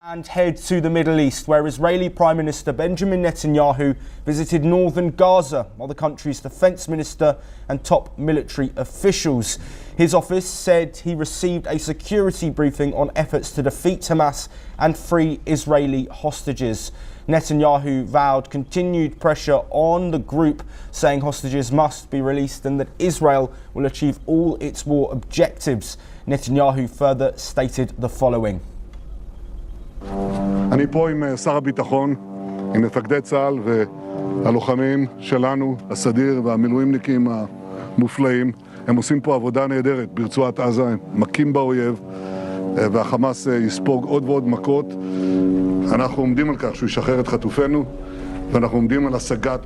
And head to the Middle East, where Israeli Prime Minister Benjamin Netanyahu visited northern Gaza, while the country's defence minister and top military officials. His office said he received a security briefing on efforts to defeat Hamas and free Israeli hostages. Netanyahu vowed continued pressure on the group, saying hostages must be released and that Israel will achieve all its war objectives. Netanyahu further stated the following. אני פה עם שר הביטחון, עם מפקדי צה"ל והלוחמים שלנו, הסדיר והמילואימניקים המופלאים. הם עושים פה עבודה נהדרת ברצועת עזה, הם מכים באויב, והחמאס יספוג עוד ועוד מכות. אנחנו עומדים על כך שהוא ישחרר את חטופינו, ואנחנו עומדים על השגת...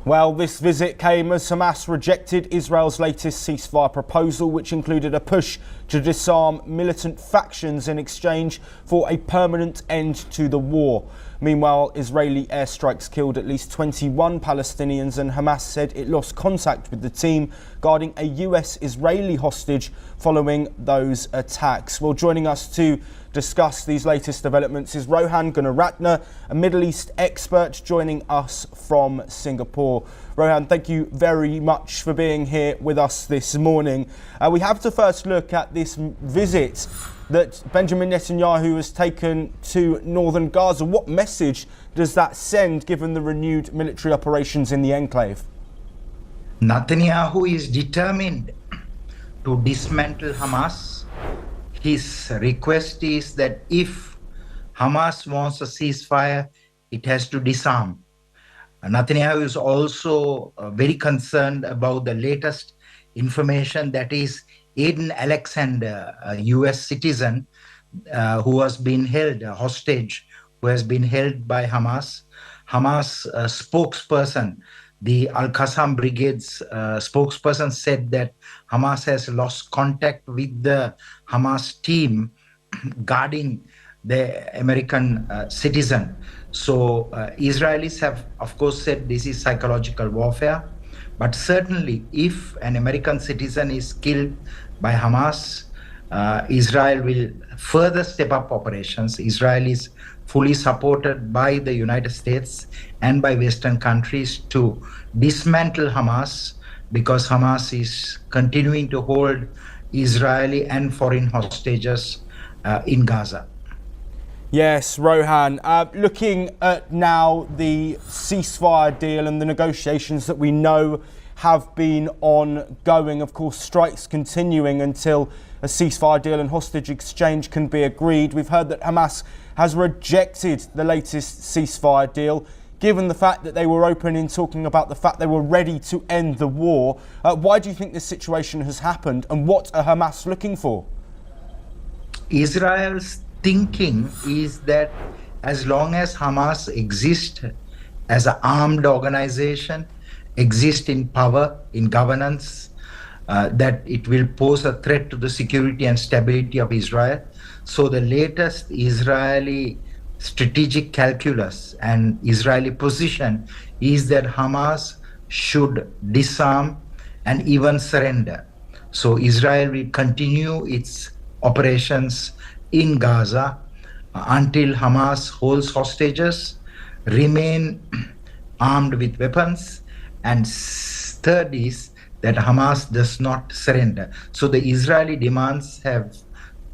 Well, this visit came as Hamas rejected Israel's latest ceasefire proposal, which included a push to disarm militant factions in exchange for a permanent end to the war. Meanwhile, Israeli airstrikes killed at least 21 Palestinians, and Hamas said it lost contact with the team guarding a US-Israeli hostage following those attacks. Well, joining us to discuss these latest developments is Rohan Gunaratne, a Middle East expert joining us from Singapore. Rohan, thank you very much for being here with us this morning. We have to first look at this visit that Benjamin Netanyahu has taken to northern Gaza. What message does that send given the renewed military operations in the enclave? Netanyahu is determined to dismantle Hamas. His request is that if Hamas wants a ceasefire, it has to disarm. Netanyahu is also very concerned about the latest information that is Aiden Alexander, a US citizen who has been held, a hostage, who has been held by Hamas. Hamas spokesperson, the Al-Qassam Brigade's spokesperson said that Hamas has lost contact with the Hamas team guarding the American citizen. So Israelis have, of course, said this is psychological warfare. But certainly, if an American citizen is killed by Hamas, Israel will further step up operations. Israel is fully supported by the United States and by Western countries to dismantle Hamas, because Hamas is continuing to hold Israeli and foreign hostages in Gaza. Yes, Rohan, looking at now the ceasefire deal and the negotiations that we know have been ongoing, of course, strikes continuing until a ceasefire deal and hostage exchange can be agreed. We've heard that Hamas has rejected the latest ceasefire deal, given the fact that they were open in talking about the fact they were ready to end the war. Why do you think this situation has happened, and what are Hamas looking for? Israel's thinking is that as long as Hamas exists as an armed organization, exists in power, in governance, that it will pose a threat to the security and stability of Israel. So the latest Israeli strategic calculus and Israeli position is that Hamas should disarm and even surrender. So Israel will continue its operations in Gaza until Hamas holds hostages, remain armed with weapons, and third is that Hamas does not surrender. So the Israeli demands have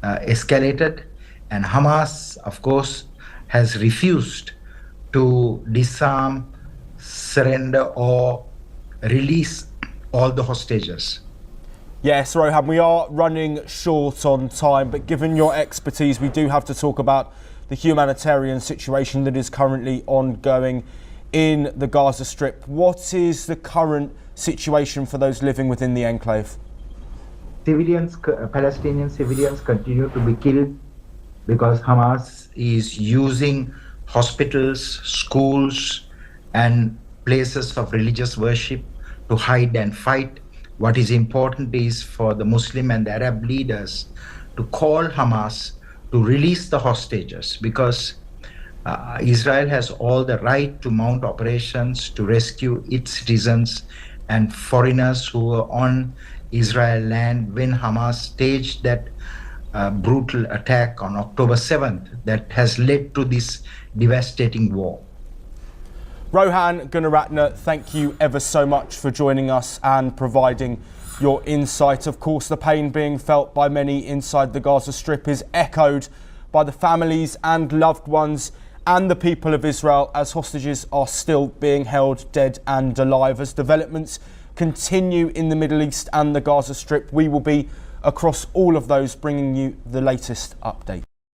escalated, and Hamas, of course, has refused to disarm, surrender, or release all the hostages. Yes, Rohan, we are running short on time, but given your expertise, we do have to talk about the humanitarian situation that is currently ongoing in the Gaza Strip. What is the current situation for those living within the enclave? Civilians, Palestinian civilians continue to be killed because Hamas is using hospitals, schools, and places of religious worship to hide and fight. What is important is for the Muslim and the Arab leaders to call Hamas to release the hostages, because Israel has all the right to mount operations to rescue its citizens and foreigners who were on Israel land when Hamas staged that brutal attack on October 7th that has led to this devastating war. Rohan Gunaratne, thank you ever so much for joining us and providing your insight. Of course, the pain being felt by many inside the Gaza Strip is echoed by the families and loved ones and the people of Israel as hostages are still being held dead and alive. As developments continue in the Middle East and the Gaza Strip, we will be across all of those bringing you the latest update.